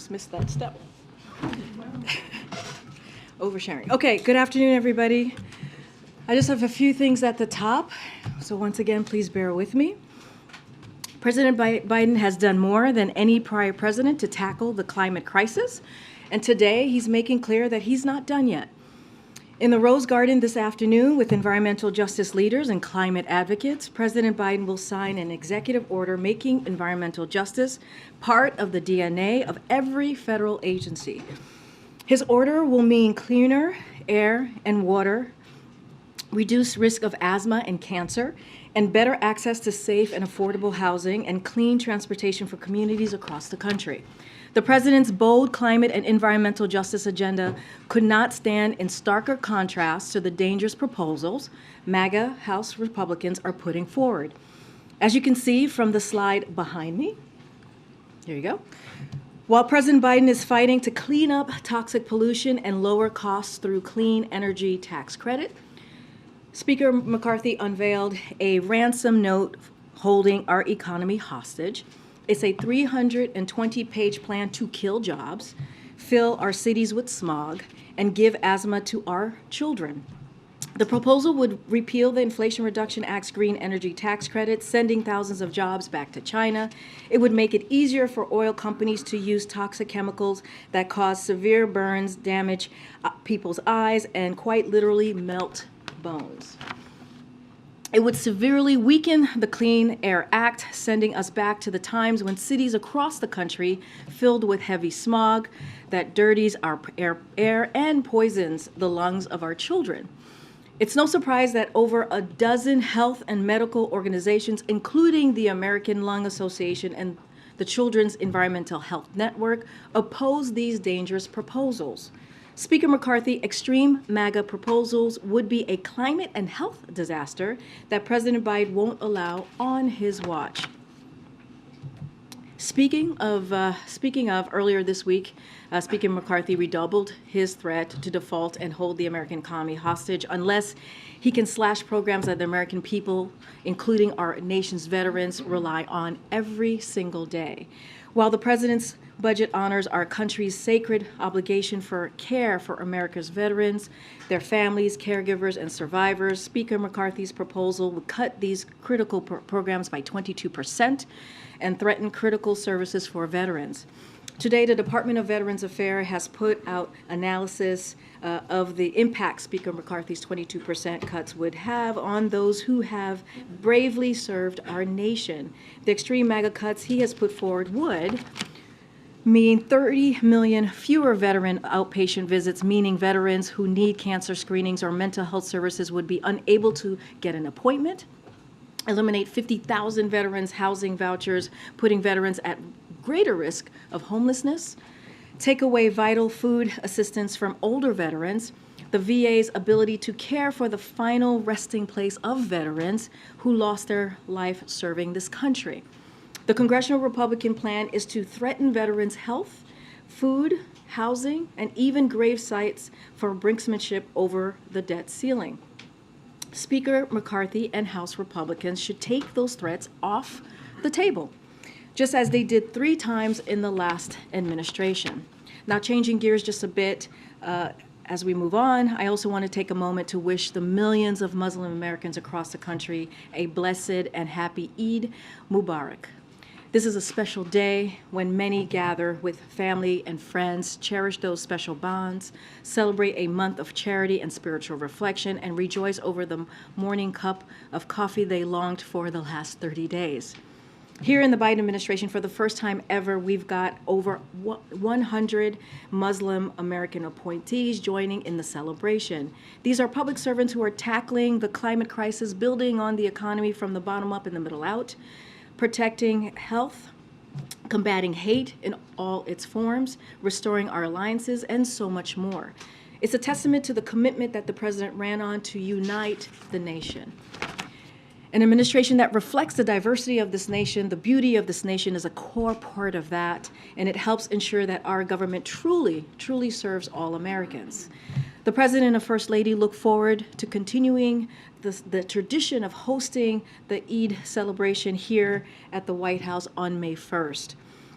almost missed that step. Oversharing. Okay, good afternoon, everybody. I just have a few things at the top, so once again, please bear with me. President Biden has done more than any prior president to tackle the climate crisis, and today he's making clear that he's not done yet. In the Rose Garden this afternoon with environmental justice leaders and climate advocates, President Biden will sign an executive order making environmental justice part of the DNA of every federal agency. His order will mean cleaner air and water, reduced risk of asthma and cancer, and better access to safe and affordable housing and clean transportation for communities across the country. The president's bold climate and environmental justice agenda could not stand in starker contrast to the dangerous proposals MAGA House Republicans are putting forward. As you can see from the slide behind me, here you go. While President Biden is fighting to clean up toxic pollution and lower costs through clean energy tax credit, Speaker McCarthy unveiled a ransom note holding our economy hostage. It's a 320-page plan to kill jobs, fill our cities with smog, and give asthma to our children. The proposal would repeal the Inflation Reduction Act's green energy tax credit, sending thousands of jobs back to China. It would make it easier for oil companies to use toxic chemicals that cause severe burns, damage people's eyes, and quite literally melt bones. It would severely weaken the Clean Air Act, sending us back to the times when cities across the country filled with heavy smog that dirties our air and poisons the lungs of our children. It's no surprise that over a dozen health and medical organizations, including the American Lung Association and the Children's Environmental Health Network, oppose these dangerous proposals. Speaker McCarthy, extreme MAGA proposals would be a climate and health disaster that President Biden won't allow on his watch. Speaking of, earlier this week, Speaker McCarthy redoubled his threat to default and hold the American economy hostage unless he can slash programs that the American people, including our nation's veterans, rely on every single day. While the president's budget honors our country's sacred obligation for care for America's veterans, their families, caregivers, and survivors, Speaker McCarthy's proposal would cut these critical programs by 22% and threaten critical services for veterans. Today, the Department of Veterans Affairs has put out analysis of the impact Speaker McCarthy's 22% cuts would have on those who have bravely served our nation. The extreme MAGA cuts he has put forward would mean 30 million fewer veteran outpatient visits, meaning veterans who need cancer screenings or mental health services would be unable to get an appointment, eliminate 50,000 veterans housing vouchers, putting veterans at greater risk of homelessness, take away vital food assistance from older veterans, the VA's ability to care for the final resting place of veterans who lost their life serving this country. The Congressional Republican plan is to threaten veterans' health, food, housing, and even grave sites for brinksmanship over the debt ceiling. Speaker McCarthy and House Republicans should take those threats off the table, just as they did 3 times in the last administration. Now, changing gears just a bit, as we move on, I also want to take a moment to wish the millions of Muslim Americans across the country a blessed and happy Eid Mubarak. This is a special day when many gather with family and friends, cherish those special bonds, celebrate a month of charity and spiritual reflection, and rejoice over the morning cup of coffee they longed for the last 30 days. Here in the Biden administration, for the first time ever, we've got over 100 Muslim American appointees joining in the celebration. These are public servants who are tackling the climate crisis, building on the economy from the bottom up and the middle out, protecting health, combating hate in all its forms, restoring our alliances, and so much more. It's a testament to the commitment that the president ran on to unite the nation. An administration that reflects the diversity of this nation, the beauty of this nation is a core part of that, and it helps ensure that our government truly serves all Americans. The President and First Lady look forward to continuing the tradition of hosting the Eid celebration here at the White House on May 1st.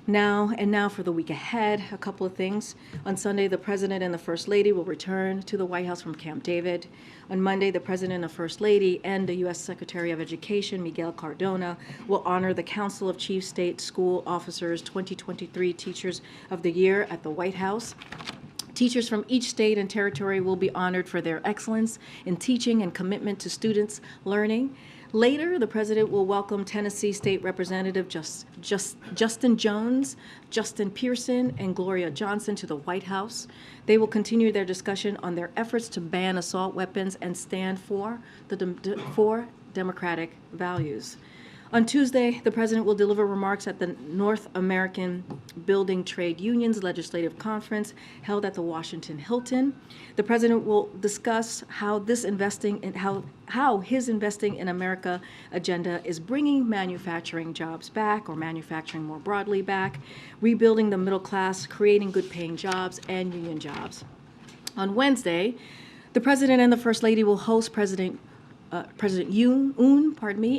Now for the week ahead, a couple of things. On Sunday, the President and the First Lady will return to the White House from Camp David. On Monday, the President and the First Lady and the U.S. Secretary of Education, Miguel Cardona, will honor the Council of Chief State School Officers 2023 Teachers of the Year at the White House. Teachers from each state and territory will be honored for their excellence in teaching and commitment to students' learning. Later, the President will welcome Tennessee State Representative Justin Jones, Justin Pearson, and Gloria Johnson to the White House. They will continue their discussion on their efforts to ban assault weapons and stand for democratic values. On Tuesday, the President will deliver remarks at the North American Building Trade Unions Legislative Conference held at the Washington Hilton. The President will discuss how his investing in America agenda is bringing manufacturing jobs back, or manufacturing more broadly back, rebuilding the middle class, creating good-paying jobs and union jobs. On Wednesday, the President and the First Lady will host President Yoon,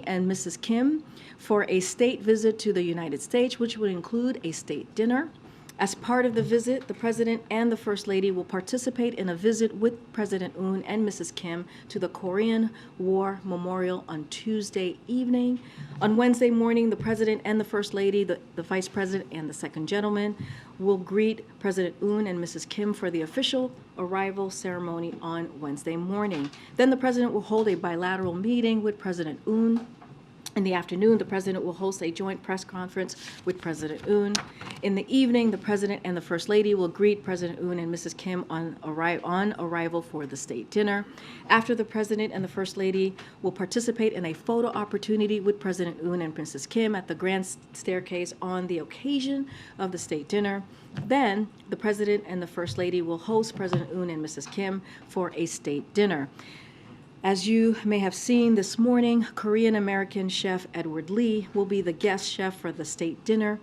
and Mrs. Kim for a state visit to the United States, which would include a state dinner. As part of the visit, the President and the First Lady will participate in a visit with President Yoon and Mrs. Kim to the Korean War Memorial on Tuesday evening. On Wednesday morning, the President and the First Lady, the Vice President and the Second Gentleman, will greet President Yoon and Mrs. Kim for the official arrival ceremony on Wednesday morning. Then the President will hold a bilateral meeting with President Yoon. In the afternoon, the President will host a joint press conference with President Yoon. In the evening, the President and the First Lady will greet President Yoon and Mrs. Kim on arrival for the state dinner. After, the President and the First Lady will participate in a photo opportunity with President Yoon and Mrs. Kim at the Grand Staircase on the occasion of the state dinner. Then, the President and the First Lady will host President Yoon and Mrs. Kim for a state dinner. As you may have seen this morning, Korean-American chef Edward Lee will be the guest chef for the state dinner.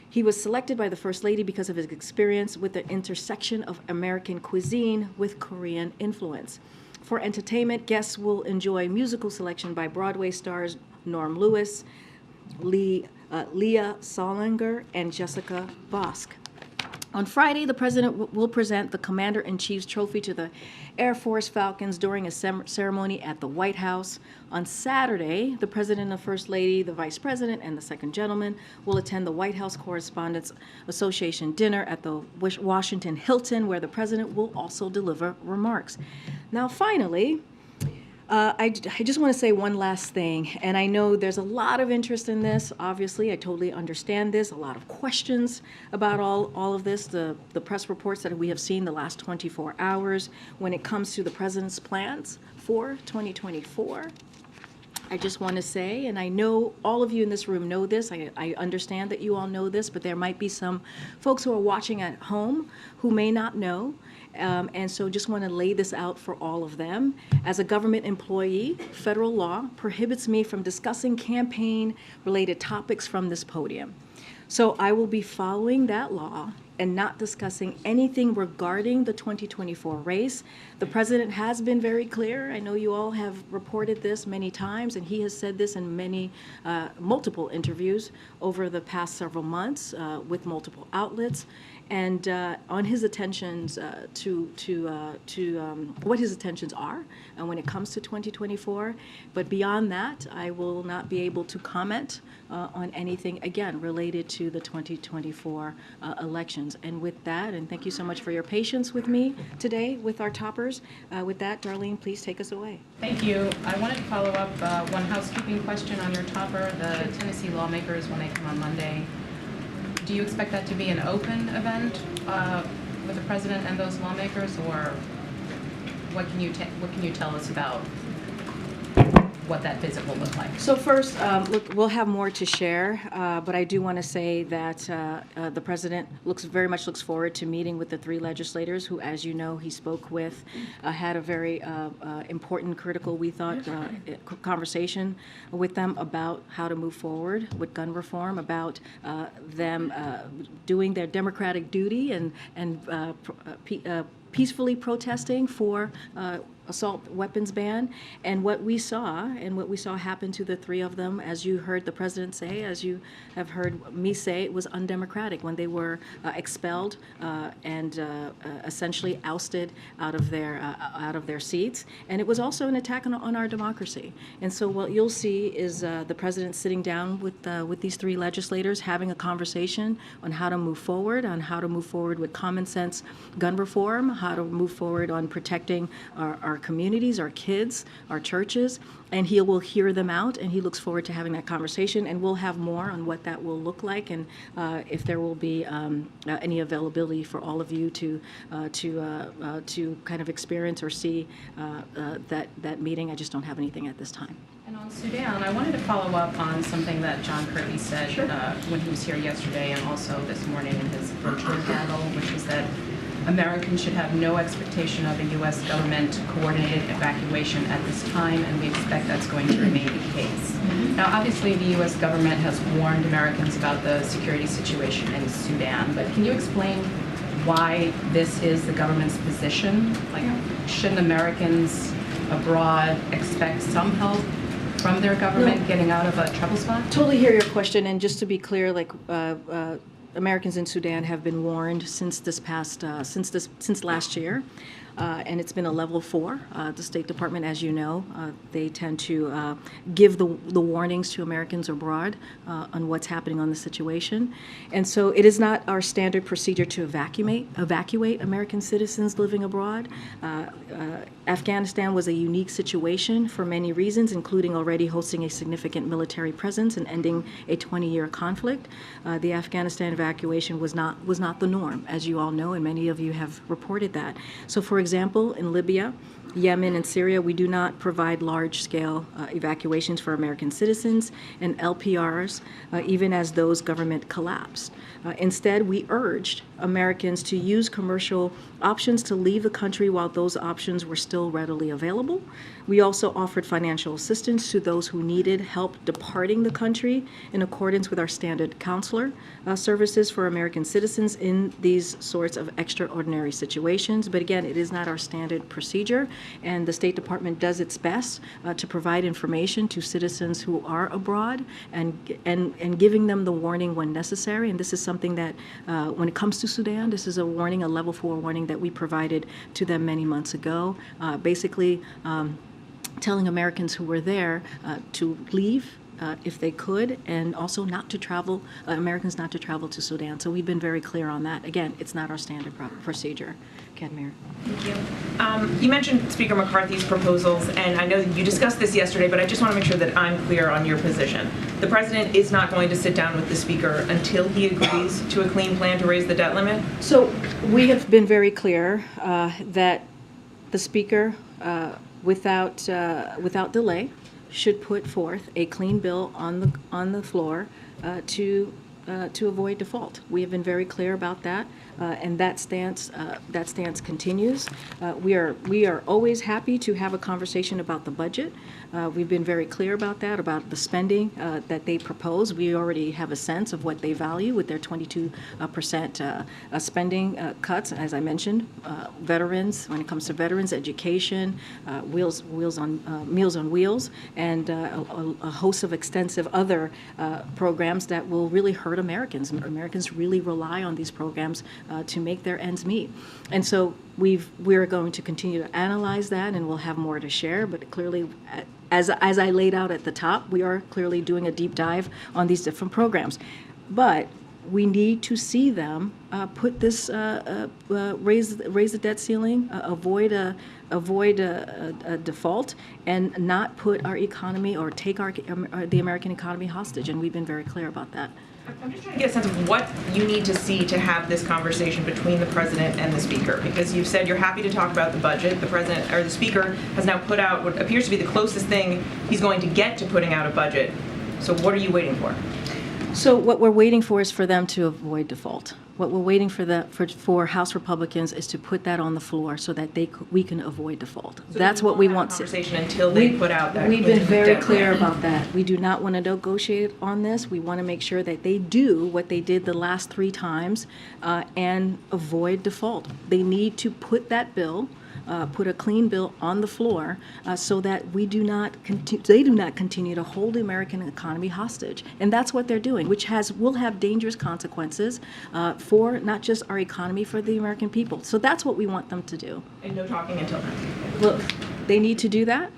He was selected by the First Lady because of his experience with the intersection of American cuisine with Korean influence. For entertainment, guests will enjoy musical selection by Broadway stars Norm Lewis, Leah Solinger, and Jessica Bosk. On Friday, the President will present the Commander-in-Chief's trophy to the Air Force Falcons during a ceremony at the White House. On Saturday, the President and the First Lady, the Vice President, and the Second Gentleman will attend the White House Correspondents Association dinner at the Washington Hilton, where the President will also deliver remarks. Now, finally, I just want to say one last thing, and I know there's a lot of interest in this. Obviously, I totally understand this. A lot of questions about all of this, the press reports that we have seen the last 24 hours when it comes to the President's plans for 2024. I just want to say, and I know all of you in this room know this, I understand that you all know this, but there might be some folks who are watching at home who may not know. And so just want to lay this out for all of them. As a government employee, federal law prohibits me from discussing campaign-related topics from this podium. So I will be following that law and not discussing anything regarding the 2024 race. The President has been very clear. I know you all have reported this many times, and he has said this in many, multiple interviews over the past several months with multiple outlets. And on his intentions what his intentions are when it comes to 2024. But beyond that, I will not be able to comment on anything, again, related to the 2024 elections. And with that, and thank you so much for your patience with me today with our toppers. With that, Darlene, please take us away. Thank you. I wanted to follow up one housekeeping question on your topper, the Tennessee lawmakers when they come on Monday. Do you expect that to be an open event with the President and those lawmakers, or what can you tell us about what that visit will look like? So first, look, we'll have more to share, but I do want to say that the President very much looks forward to meeting with the three legislators who, as you know, he spoke with, had a very important, critical, we thought, conversation with them about how to move forward with gun reform, about them doing their democratic duty and peacefully protesting for assault weapons ban, and what we saw happen to the three of them, as you heard the president say, as you have heard me say, it was undemocratic when they were expelled and essentially ousted out of their seats, and it was also an attack on our democracy. And so what you'll see is the president sitting down with these three legislators, having a conversation on how to move forward, with common sense gun reform, how to move forward on protecting our communities, our kids, our churches, and he will hear them out, and he looks forward to having that conversation, and we'll have more on what that will look like, and if there will be any availability for all of you to kind of experience or see that meeting. I just don't have anything at this time. And on Sudan, I wanted to follow up on something that John Kirby said when he was here yesterday and also this morning in his virtual battle, which is that Americans should have no expectation of a U.S. government coordinated evacuation at this time, and we expect that's going to remain the case. Now, obviously, the U.S. government has warned Americans about the security situation in Sudan, but can you explain why this is the government's position? Like, shouldn't Americans abroad expect some help from their government getting out of a trouble spot? Totally hear your question, and just to be clear, like Americans in Sudan have been warned since last year, and it's been a level 4. The State Department, as you know, they tend to give the warnings to Americans abroad on what's happening on the situation, and so it is not our standard procedure to evacuate American citizens living abroad. Afghanistan was a unique situation for many reasons, including already hosting a significant military presence and ending a 20-year conflict. The Afghanistan evacuation was not the norm, as you all know, and many of you have reported that. So, for example, in Libya, Yemen, and Syria, we do not provide large-scale evacuations for American citizens and LPRs, even as those government collapsed. Instead, we urged Americans to use commercial options to leave the country while those options were still readily available. We also offered financial assistance to those who needed help departing the country in accordance with our standard consular services for American citizens in these sorts of extraordinary situations. But again, it is not our standard procedure, and the State Department does its best to provide information to citizens who are abroad and giving them the warning when necessary. And this is something that, when it comes to Sudan, this is a warning, a level 4 warning that we provided to them many months ago, basically telling Americans who were there to leave if they could, and also not to travel, Americans not to travel to Sudan. So we've been very clear on that. Again, it's not our standard procedure. Kadmir. Thank you. You mentioned Speaker McCarthy's proposals, and I know you discussed this yesterday, but I just want to make sure that I'm clear on your position. The president is not going to sit down with the speaker until he agrees to a clean plan to raise the debt limit? So we have been very clear that the speaker, without delay, should put forth a clean bill on the floor to avoid default. We have been very clear about that, and that stance continues. We are always happy to have a conversation about the budget. We've been very clear about that, about the spending that they propose. We already have a sense of what they value with their 22% spending cuts. As I mentioned, veterans, when it comes to veterans, education, Meals on Wheels, and a host of extensive other programs that will really hurt Americans. Americans really rely on these programs to make their ends meet. And so we're going to continue to analyze that, and we'll have more to share. But clearly, as I laid out at the top, we are clearly doing a deep dive on these different programs. But we need to see them put this raise the debt ceiling, avoid a default, and not put our economy or take the American economy hostage. And we've been very clear about that. I'm just trying to get a sense of what you need to see to have this conversation between the president and the speaker, because you've said you're happy to talk about the budget. The president, or the speaker, has now put out what appears to be the closest thing he's going to get to putting out a budget. So what are you waiting for? So what we're waiting for is for them to avoid default. What we're waiting for House Republicans is to put that on the floor so that we can avoid default. So That's we what we won't want have to. a conversation until they put out that. We've been very deadline. clear about that. We do not want to negotiate on this. We want to make sure that they do what they did the last 3 times and avoid default. They need to put that bill, put a clean bill on the floor so that they do not continue to hold the American economy hostage. And that's what they're doing, which will have dangerous consequences for not just our economy, for the American people. So that's what we want them to do. And no talking until then. Look, they need to do that,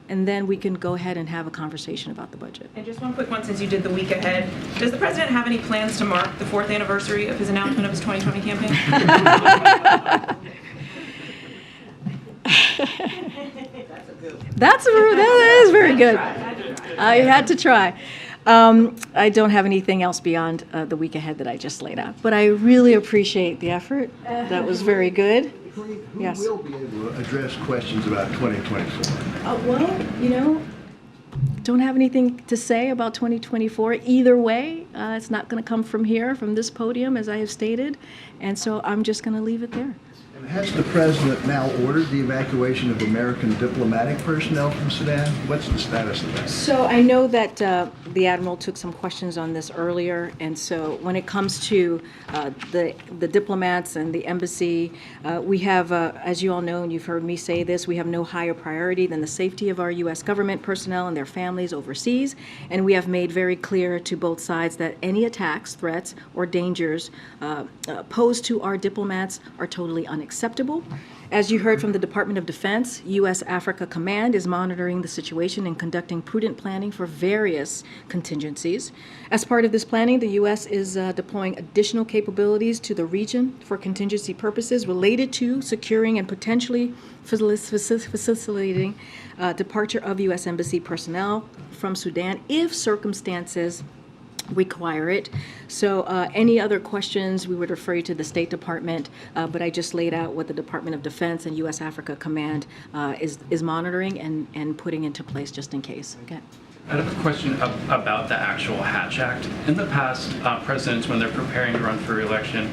and then we can go ahead and have a conversation about the budget. And just one quick one, since you did the week ahead, does the president have any plans to mark the 4th anniversary of his announcement of his 2020 campaign? That is very good. I had to try. I don't have anything else beyond the week ahead that I just laid out, but I really appreciate the effort. That was very good. Who Yes. will be able to address questions about 2024? Well, don't have anything to say about 2024 either way. It's not going to come from here, from this podium, as I have stated, and so I'm just going to leave it there. And has the president now ordered the evacuation of American diplomatic personnel from Sudan? What's the status of that? So I know that the Admiral took some questions on this earlier, and so when it comes to the diplomats and the embassy, we have, as you all know, and you've heard me say this, we have no higher priority than the safety of our U.S. government personnel and their families overseas, and we have made very clear to both sides that any attacks, threats, or dangers posed to our diplomats are totally unacceptable. As you heard from the Department of Defense, U.S. Africa Command is monitoring the situation and conducting prudent planning for various contingencies. As part of this planning, the U.S. is deploying additional capabilities to the region for contingency purposes related to securing and potentially facilitating departure of U.S. Embassy personnel from Sudan if circumstances require it. So any other questions, we would refer you to the State Department, but I just laid out what the Department of Defense and U.S. Africa Command is monitoring and putting into place just in case. Okay. I have a question about the actual Hatch Act. In the past, presidents, when they're preparing to run for re-election,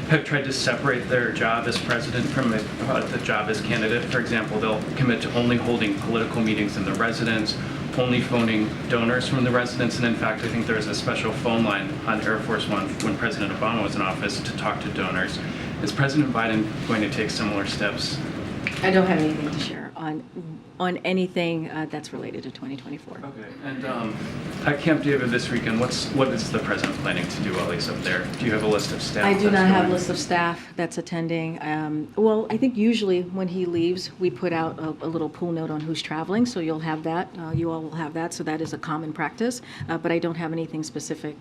have tried to separate their job as president from the job as candidate. For example, they'll commit to only holding political meetings in the residence, only phoning donors from the residence, and in fact, I think there was a special phone line on Air Force One when President Obama was in office to talk to donors. Is President Biden going to take similar steps? I don't have anything to share on anything that's related to 2024. Okay. And at Camp David this weekend, what is the president planning to do while he's up there? Do you have a list of staff? I do that's not have a going? list of staff that's attending. Well, I think usually when he leaves, we put out a little pool note on who's traveling, so you'll have that. You all will have that, so that is a common practice. But I don't have anything specific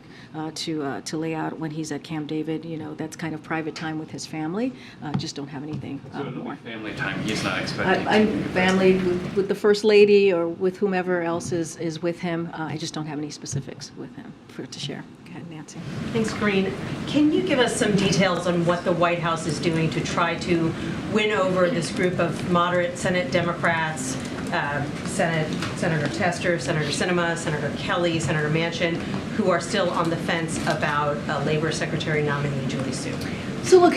to lay out when he's at Camp David. You know, that's kind of private time with his family. Just don't have anything So it'll be more. family time. He's not expecting. I'm family with the First Lady or with whomever else is with him. I just don't have any specifics with him to share. Go ahead, Nancy. Thanks, Karine. Can you give us some details on what the White House is doing to try to win over this group of moderate Senate Democrats, Senator Tester, Senator Sinema, Senator Kelly, Senator Manchin, who are still on the fence about Labor Secretary nominee Julie Su? So look,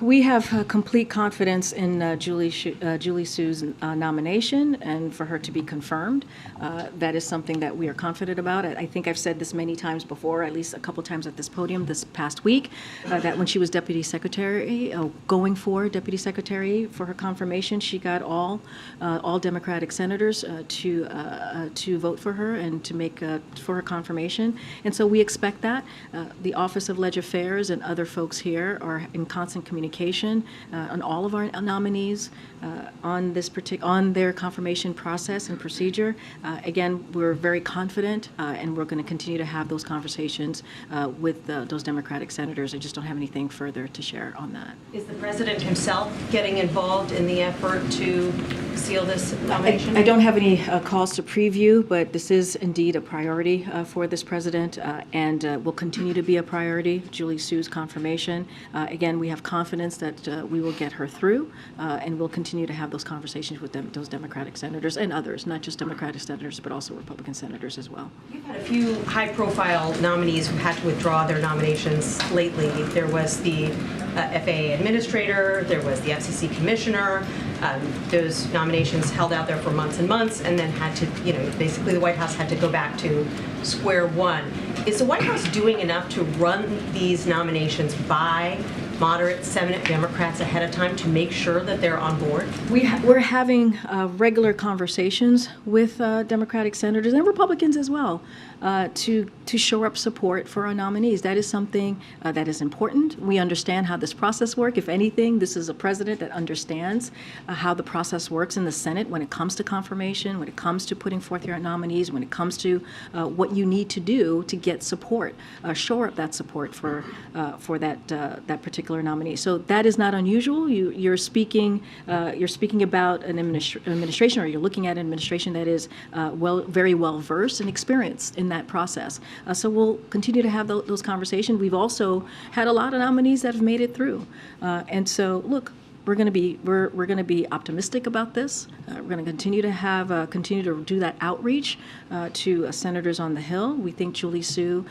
we have complete confidence in Julie Su's nomination and for her to be confirmed. That is something that we are confident about. I think I've said this many times before, at least a couple times at this podium this past week, that when she was Deputy Secretary, going for Deputy Secretary for her confirmation, she got all Democratic senators to vote for her and to make for her confirmation. And so we expect that. The Office of Leg Affairs and other folks here are in constant communication on all of our nominees on their confirmation process and procedure. Again, we're very confident, and we're going to continue to have those conversations with those Democratic senators. I just don't have anything further to share on that. Is the president himself getting involved in the effort to seal this nomination? I don't have any calls to preview, but this is indeed a priority for this president and will continue to be a priority, Julie Sue's confirmation. Again, we have confidence that we will get her through and we'll continue to have those conversations with those Democratic senators and others, not just Democratic senators, but also Republican senators as well. You've had a few high-profile nominees who had to withdraw their nominations lately. There was the FAA administrator, there was the FCC commissioner. Those nominations held out there for months and months and then had to, basically the White House had to go back to square one. Is the White House doing enough to run these nominations by moderate Senate Democrats ahead of time to make sure that they're on board? We're having regular conversations with Democratic senators and Republicans as well to shore up support for our nominees. That is something that is important. We understand how this process works. If anything, this is a president that understands how the process works in the Senate when it comes to confirmation, when it comes to putting forth your nominees, when it comes to what you need to do to get support, shore up that support for that particular nominee. So that is not unusual. You're speaking about an administration, or you're looking at an administration that is very well versed and experienced in that process. So we'll continue to have those conversations. We've also had a lot of nominees that have made it through, and so look. We're going to be optimistic about this. We're going to continue to do that outreach to senators on the Hill. We think Julie Sue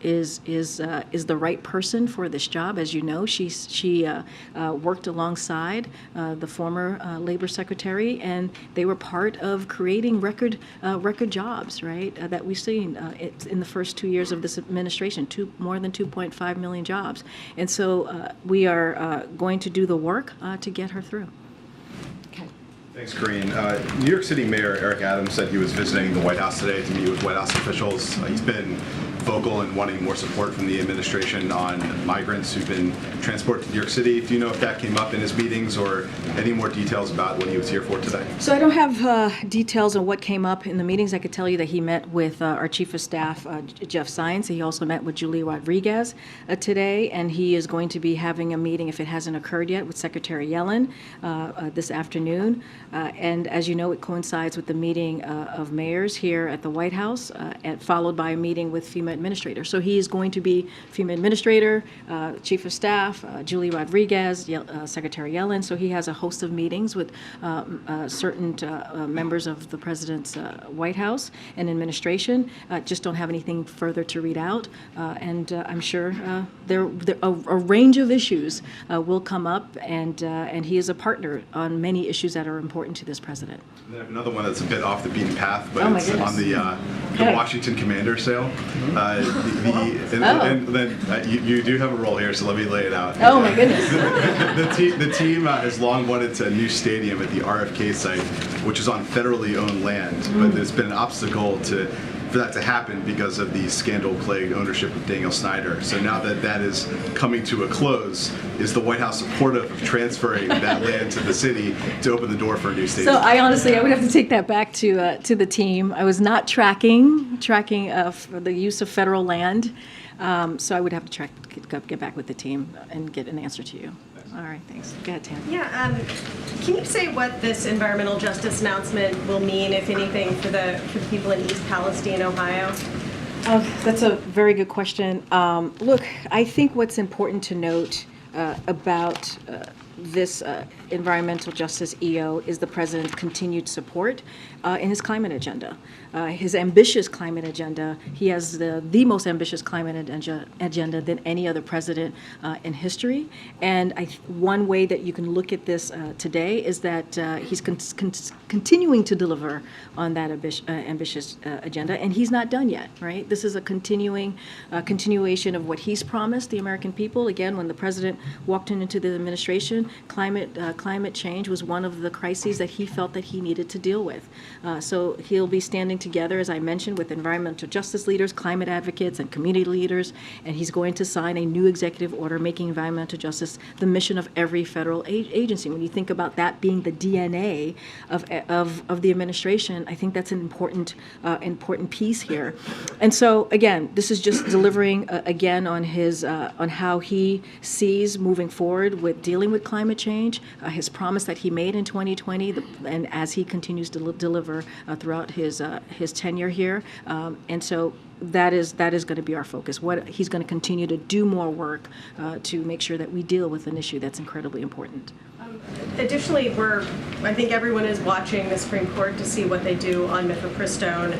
is the right person for this job. As you know, she worked alongside the former Labor Secretary, and they were part of creating record jobs, right? That we've seen in the first 2 years of this administration, more than 2.5 million jobs, and so we are going to do the work to get her through. Okay. Thanks, Karine. New York City Mayor Eric Adams said he was visiting the White House today to meet with White House officials. He's been vocal in wanting more support from the administration on migrants who've been transported to New York City. Do you know if that came up in his meetings or any more details about what he was here for today? So I don't have details on what came up in the meetings. I could tell you that he met with our Chief of Staff, Jeff Zients. He also met with Julie Rodriguez today, and he is going to be having a meeting, if it hasn't occurred yet, with Secretary Yellen this afternoon. And as you know, it coincides with the meeting of mayors here at the White House, followed by a meeting with FEMA administrator. So he is going to be FEMA administrator, Chief of Staff, Julie Rodriguez, Secretary Yellen. So he has a host of meetings with certain members of the president's White House and administration. Just don't have anything further to read out. And I'm sure a range of issues will come up, and he is a partner on many issues that are important to this president. And I have another one that's a bit off the beaten path, but Oh, my it's goodness. on the Washington Commander sale. And then you do have a role here, so let me lay it out. Oh my goodness. The team has long wanted a new stadium at the RFK site, which is on federally owned land, but there's been an obstacle for that to happen because of the scandal-plagued ownership of Daniel Snyder. So now that that is coming to a close, is the White House supportive of transferring that land to the city to open the door for a new stadium? So I would have to take that back to the team. I was not tracking for the use of federal land, so I would have to get back with the team and get an answer to you. All right, thanks. Go ahead, Tam. Yeah, can you say what this environmental justice announcement will mean, if anything, for the people in East Palestine, Ohio? That's a very good question. Look, I think what's important to note about this environmental justice EO is the president's continued support in his climate agenda. His ambitious climate agenda. He has the most ambitious climate agenda than any other president in history. And one way that you can look at this today is that he's continuing to deliver on that ambitious agenda, and he's not done yet, right? This is a continuation of what he's promised the American people. Again, when the president walked into the administration, climate change was one of the crises that he felt that he needed to deal with. So he'll be standing together, as I mentioned, with environmental justice leaders, climate advocates, and community leaders, and he's going to sign a new executive order making environmental justice the mission of every federal agency. When you think about that being the DNA of the administration, I think that's an important piece here. And so, again, this is just delivering again on his on how he sees moving forward with dealing with climate climate change, his promise that he made in 2020, and as he continues to deliver throughout his tenure here. And so that is going to be our focus. He's going to continue to do more work to make sure that we deal with an issue that's incredibly important. Additionally, I think everyone is watching the Supreme Court to see what they do on mifepristone.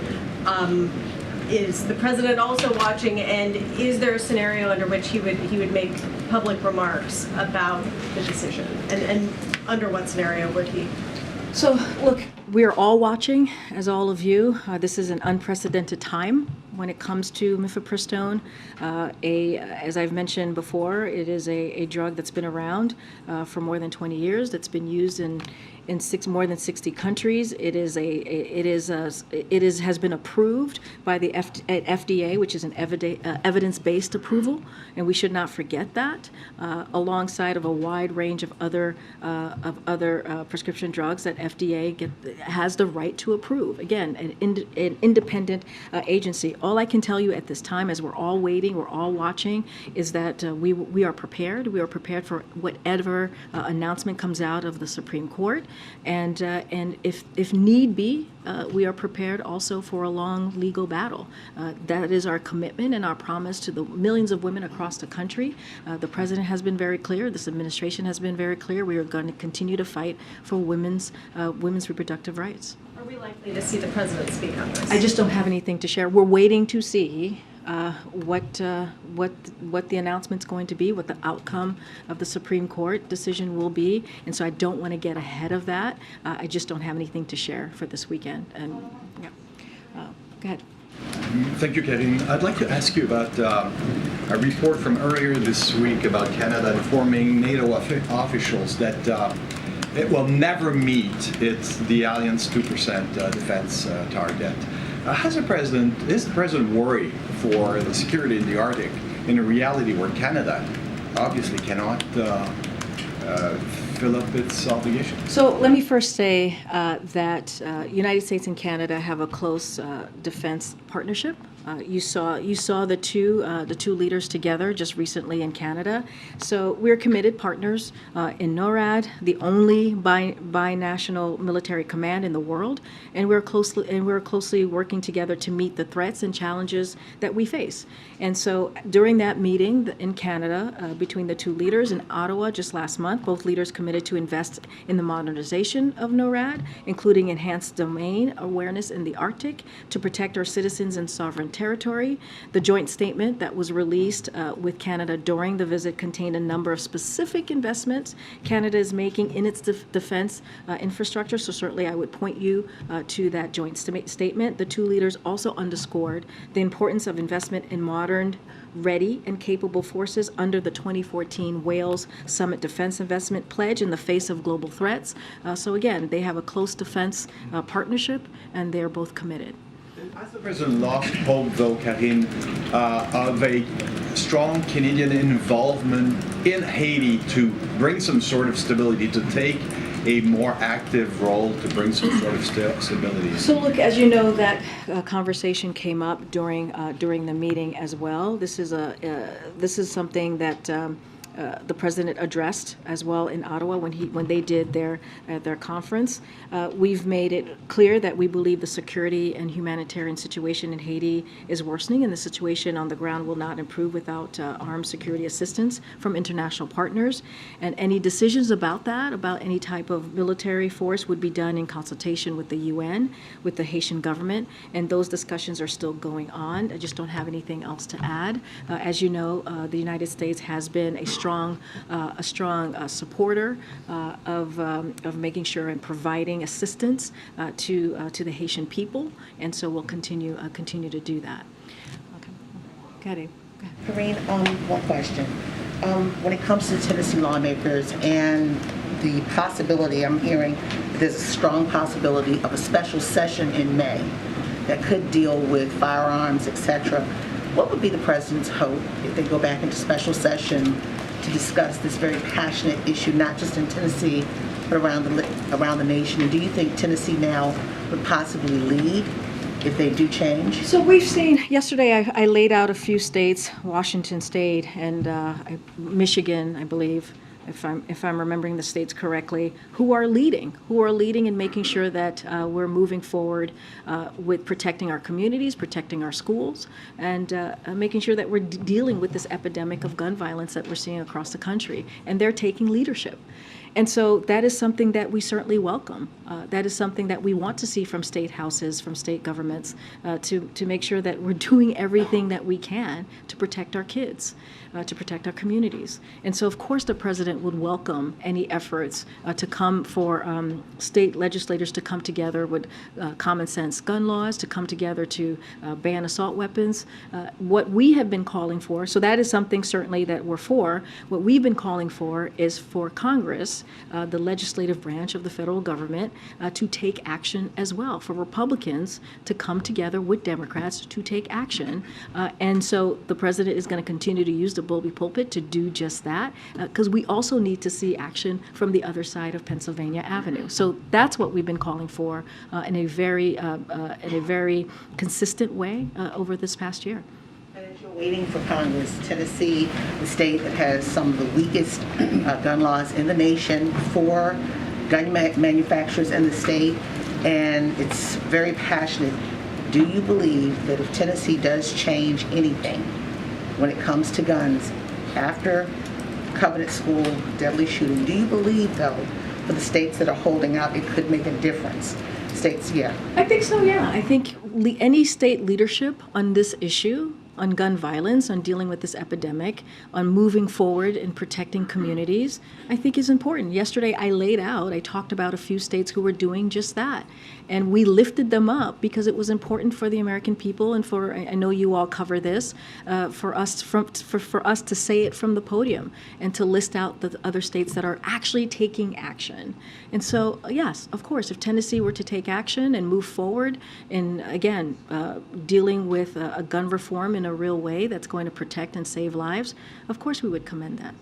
Is the president also watching, and is there a scenario under which he would make public remarks about the decision? And under what scenario would he? So, look, we are all watching, as all of you. This is an unprecedented time when it comes to mifepristone. As I've mentioned before, it is a drug that's been around for more than 20 years. That's been used in more than 60 countries. It has been approved by the FDA, which is an evidence-based approval, and we should not forget that. Alongside of a wide range of other prescription drugs that FDA has the right to approve. Again, an independent agency. All I can tell you at this time, as we're all waiting, we're all watching, is that we are prepared. We are prepared for whatever announcement comes out of the Supreme Court. And if need be, we are prepared also for a long legal battle. That is our commitment and our promise to the millions of women across the country. The president has been very clear. This administration has been very clear. We are going to continue to fight for women's reproductive rights. Are we likely to see the president speak on this? I just don't have anything to share. We're waiting to see what the announcement's going to be, what the outcome of the Supreme Court decision will be, and so I don't want to get ahead of that. I just don't have anything to share for this weekend. And yeah, go ahead. Thank you, Karine. I'd like to ask you about a report from earlier this week about Canada informing NATO officials that it will never meet the Alliance 2% defense target. Is the president worried for the security in the Arctic in a reality where Canada obviously cannot fill up its obligations? So let me first say that United States and Canada have a close defense partnership. You saw the two leaders together just recently in Canada. So we're committed partners in NORAD, the only binational military command in the world, and we're closely working together to meet the threats and challenges that we face. And so during that meeting in Canada between the two leaders in Ottawa just last month, both leaders committed to invest in the modernization of NORAD, including enhanced domain awareness in the Arctic to protect our citizens and sovereign territory. The joint statement that was released with Canada during the visit contained a number of specific investments Canada is making in its defense infrastructure. So certainly I would point you to that joint statement. The two leaders also underscored the importance of investment in modern, ready, and capable forces under the 2014 Wales Summit Defense Investment Pledge in the face of global threats. So again, they have a close defense partnership, and they're both committed. Has the president lost hope, though, Karine, of a strong Canadian involvement in Haiti to bring some sort of stability, to take a more active role to bring some sort of stability? So look, as you know, that conversation came up during the meeting as well. This is something that the president addressed as well in Ottawa when they did their conference. We've made it clear that we believe the security and humanitarian situation in Haiti is worsening, and the situation on the ground will not improve without armed security assistance from international partners. And any decisions about that, about any type of military force, would be done in consultation with the UN, with the Haitian government, and those discussions are still going on. I just don't have anything else to add. As you know, the United States has been a strong supporter of making sure and providing assistance to the Haitian people, and so we'll continue to do that. Okay, Karine, one question. When it comes to Tennessee lawmakers and the possibility, I'm hearing there's a strong possibility of a special session in May that could deal with firearms, etc. What would be the president's hope if they go back into special session to discuss this very passionate issue, not just in Tennessee, but around the nation? And do you think Tennessee now would possibly lead if they do change? So we've seen, yesterday I laid out a few states, Washington State and Michigan, I believe, if I'm remembering the states correctly, who are leading and making sure that we're moving forward with protecting our communities, protecting our schools, and making sure that we're dealing with this epidemic of gun violence that we're seeing across the country. And they're taking leadership. And so that is something that we certainly welcome. That is something that we want to see from state houses, from state governments, to make sure that we're doing everything that we can to protect our kids, to protect our communities. And so, of course, the president would welcome any efforts to come for state legislators to come together with common sense gun laws, to come together to ban assault weapons. What we have been calling for, so that is something certainly that we're for. What we've been calling for is for Congress, the legislative branch of the federal government, to take action as well, for Republicans to come together with Democrats to take action. And so the president is going to continue to use the bully pulpit to do just that, because we also need to see action from the other side of Pennsylvania Avenue. So that's what we've been calling for in a very consistent way over this past year. And as you're waiting for Congress, Tennessee, the state that has some of the weakest gun laws in the nation, for gun manufacturers in the state, and it's very passionate. Do you believe that if Tennessee does change anything when it comes to guns after Covenant School deadly shooting, do you believe, though, for the states that are holding out, it could make a difference? States, yeah. I think so, yeah. I think any state leadership on this issue, on gun violence, on dealing with this epidemic, on moving forward and protecting communities, I think is important. Yesterday I talked about a few states who were doing just that. And we lifted them up because it was important for the American people, and for, I know you all cover this, for us to say it from the podium and to list out the other states that are actually taking action. And so, yes, of course, if Tennessee were to take action and move forward in, again, dealing with a gun reform in a real way that's going to protect and save lives, of course we would commend that.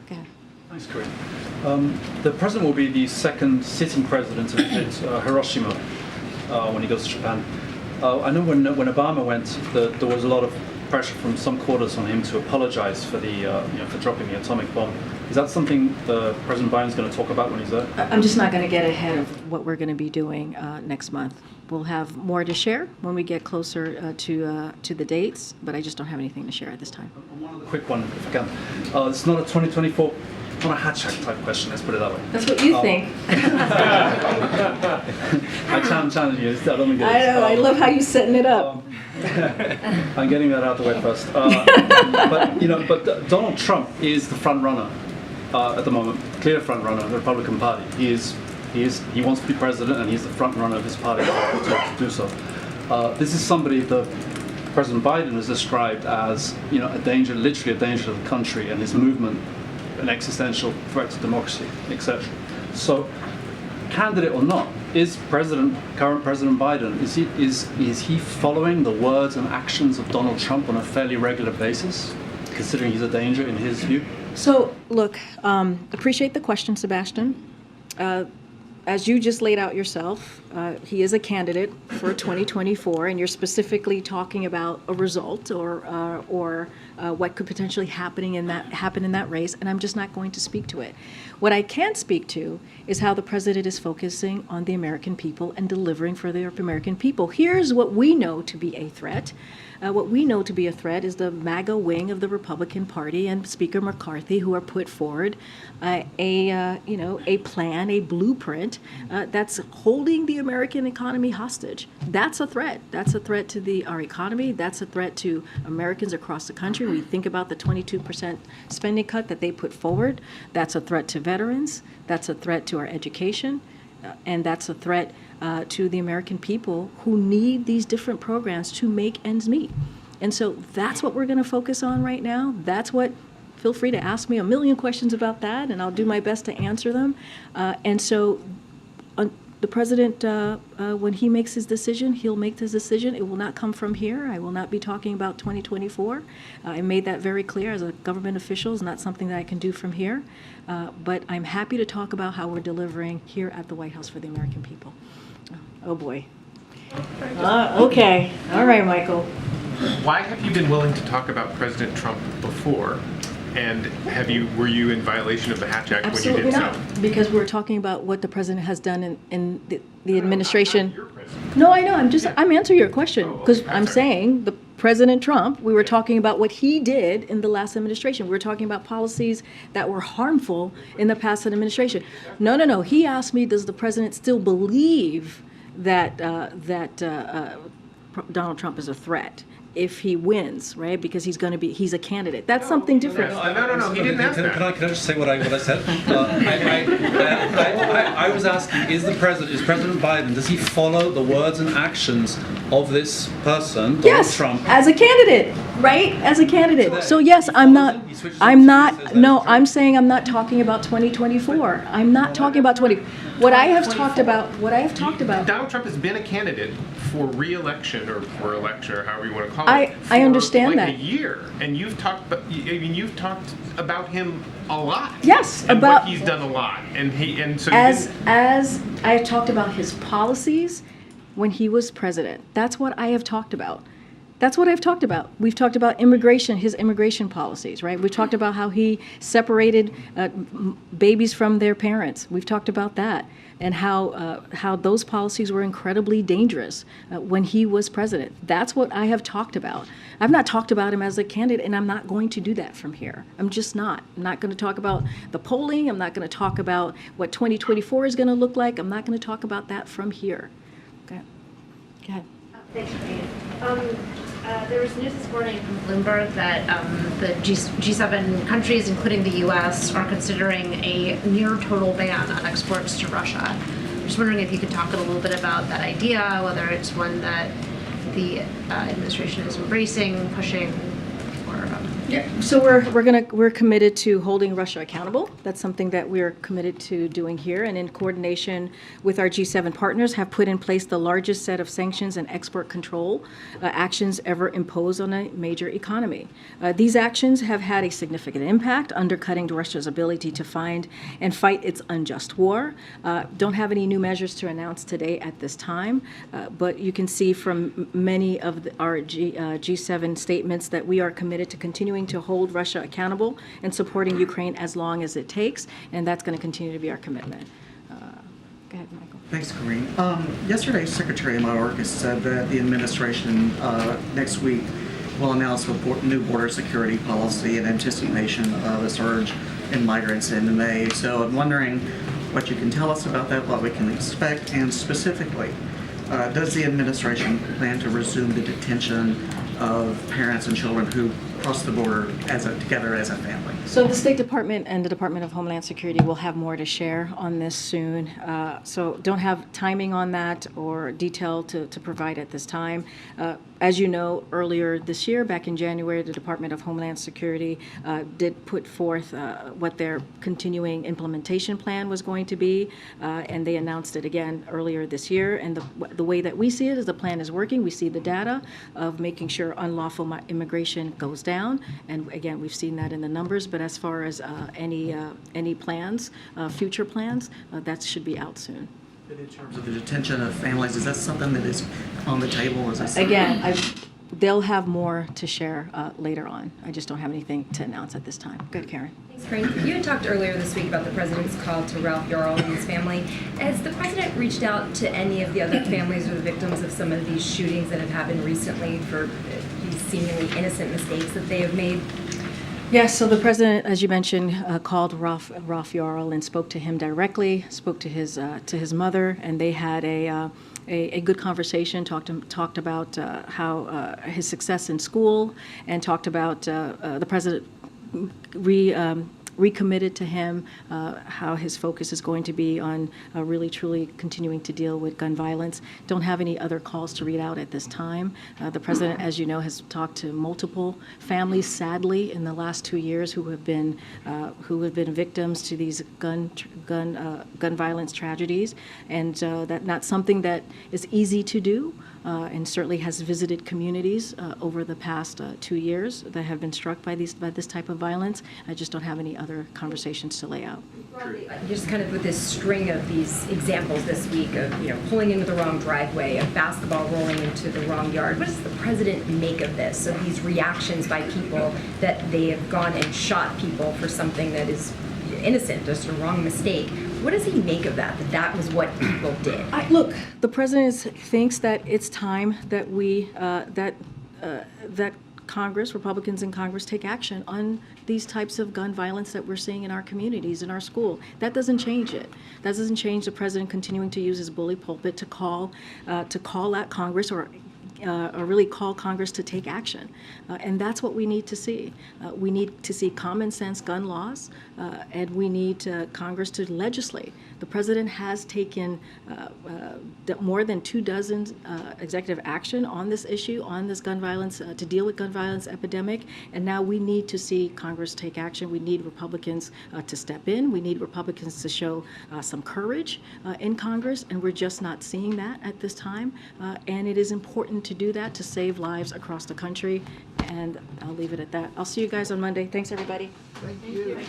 Okay. Thanks, Karine. The president will be the second sitting president to visit Hiroshima when he goes to Japan. I know when Obama went, there was a lot of pressure from some quarters on him to apologize for for dropping the atomic bomb. Is that something President Biden's going to talk about when he's there? I'm just not going to get ahead of what we're going to be doing next month. We'll have more to share when we get closer to the dates, but I just don't have anything to share at this time. One other quick one, if I can. It's not a 2024, not a hatchet type question, let's put it that way. That's what you think. I challenge you, I don't think it is. I know, I love how you're setting it up. I'm getting that out of the way first. But Donald Trump is the front runner at the moment, clear front runner of the Republican Party. He wants to be president, and he's the front runner of his party to do so. This is somebody that President Biden has described as, a danger, literally a danger to the country and his movement, an existential threat to democracy, etc. So, candidate or not, is current President Biden, is he following the words and actions of Donald Trump on a fairly regular basis, considering he's a danger in his view? So, look, appreciate the question, Sebastian. As you just laid out yourself, he is a candidate for 2024, and you're specifically talking about a result or what could potentially happen in that race, and I'm just not going to speak to it. What I can speak to is how the president is focusing on the American people and delivering for the American people. Here's what we know to be a threat. What we know to be a threat is the MAGA wing of the Republican Party and Speaker McCarthy, who are put forward a plan, a blueprint that's holding the American economy hostage. That's a threat. That's a threat to our economy. That's a threat to Americans across the country. We think about the 22% spending cut that they put forward. That's a threat to veterans. That's a threat to our education. And that's a threat to the American people who need these different programs to make ends meet. And so that's what we're going to focus on right now. Feel free to ask me a million questions about that, and I'll do my best to answer them. And so the president, when he makes his decision, he'll make his decision. It will not come from here. I will not be talking about 2024. I made that very clear as a government official. It's not something that I can do from here. But I'm happy to talk about how we're delivering here at the White House for the American people. Oh boy. Okay. All right, Michael. Why have you been willing to talk about President Trump before, And were you in violation of the Hatch Act when you Absolutely did so? not, because we're talking about what the president has done in the administration. No, I know, I'm answering your question, because I'm saying the President Trump, we were talking about what he did in the last administration. We were talking about policies that were harmful in the past administration. No, he asked me, does the president still believe that Donald Trump is a threat if he wins, right? Because he's a candidate. That's something different. No, he didn't ask that. Can I just say what I said? I was asking, is President Biden, does he follow the words and actions of this person, Donald Trump? As a candidate, right? As a candidate. So yes, I'm saying I'm not talking about 2024. I'm not talking about what I have talked about. Donald Trump has been a candidate for re-election or for election or however you want to call it. I understand for that. a year, and you've talked about him a lot. Yes, and about what he's done a lot, so as I talked about his policies when he was president. That's what I have talked about. That's what I've talked about. We've talked about immigration, his immigration policies, right? We've talked about how he separated babies from their parents. We've talked about that, and how those policies were incredibly dangerous when he was president. That's what I have talked about. I've not talked about him as a candidate, and I'm not going to do that from here. I'm just not. I'm not going to talk about the polling. I'm not going to talk about what 2024 is going to look like. I'm not going to talk about that from here. Okay. Go ahead. Thanks, Karine. There was news this morning from Bloomberg that the G7 countries, including the U.S., are considering a near total ban on exports to Russia. I'm just wondering if you could talk a little bit about that idea, whether it's one that the administration is embracing, pushing, or So we're committed to holding Russia accountable. That's something that we're committed to doing here, and in coordination with our G7 partners, have put in place the largest set of sanctions and export control actions ever imposed on a major economy. These actions have had a significant impact, undercutting Russia's ability to find and fight its unjust war. Don't have any new measures to announce today at this time, but you can see from many of our G7 statements that we are committed to continuing to hold Russia accountable and supporting Ukraine as long as it takes, and that's going to continue to be our commitment. Go ahead, Michael. Thanks, Karine. Yesterday, Secretary Mayorkas said that the administration next week will announce a new border security policy in anticipation of a surge in migrants in May. So I'm wondering what you can tell us about that, what we can expect, and specifically, does the administration plan to resume the detention of parents and children who cross the border together as a family? So the State Department and the Department of Homeland Security will have more to share on this soon. So don't have timing on that or detail to provide at this time. As you know, earlier this year, back in January, the Department of Homeland Security did put forth what their continuing implementation plan was going to be, and they announced it again earlier this year. And the way that we see it is the plan is working. We see the data of making sure unlawful immigration goes down, and again, we've seen that in the numbers. But as far as any plans, future plans, that should be out soon. But in terms of the detention of families, is that something that is on the table? Is that Again, they'll have more to share later on. I just don't have anything to announce at this time. Good, Karen. Thanks, Karine. You had talked earlier this week about the president's call to Ralph Yarl and his family. Has the president reached out to any of the other families or the victims of some of these shootings that have happened recently for these seemingly innocent mistakes that they have made? Yes, so the president, as you mentioned, called Ralph Yarl and spoke to him directly, spoke to his mother, and they had a good conversation, talked about how his success in school, and talked about the president recommitted to him how his focus is going to be on really truly continuing to deal with gun violence. Don't have any other calls to read out at this time. The president, as you know, has talked to multiple families, sadly, in the last 2 years who have been victims to these gun violence tragedies, and that's not something that is easy to do. and certainly has visited communities over the past 2 years that have been struck by this type of violence. I just don't have any other conversations to lay out. Just kind of with this string of these examples this week of, pulling into the wrong driveway, a basketball rolling into the wrong yard. What does the president make of this? Of these reactions by people that they have gone and shot people for something that is innocent, just a wrong mistake. What does he make of that that was what people did? Look, the president thinks that it's time that we, that Congress, Republicans in Congress, take action on these types of gun violence that we're seeing in our communities, in our school. That doesn't change it. That doesn't change the president continuing to use his bully pulpit to call out Congress or really call Congress to take action. And that's what we need to see. We need to see common sense gun laws, and we need Congress to legislate. The president has taken more than 24 executive action on this issue, on this gun violence, to deal with gun violence epidemic, and now we need to see Congress take action. We need Republicans to step in. We need Republicans to show some courage in Congress, and we're just not seeing that at this time. And it is important to do that to save lives across the country, and I'll leave it at that. I'll see you guys on Monday. Thanks, everybody. Thank you.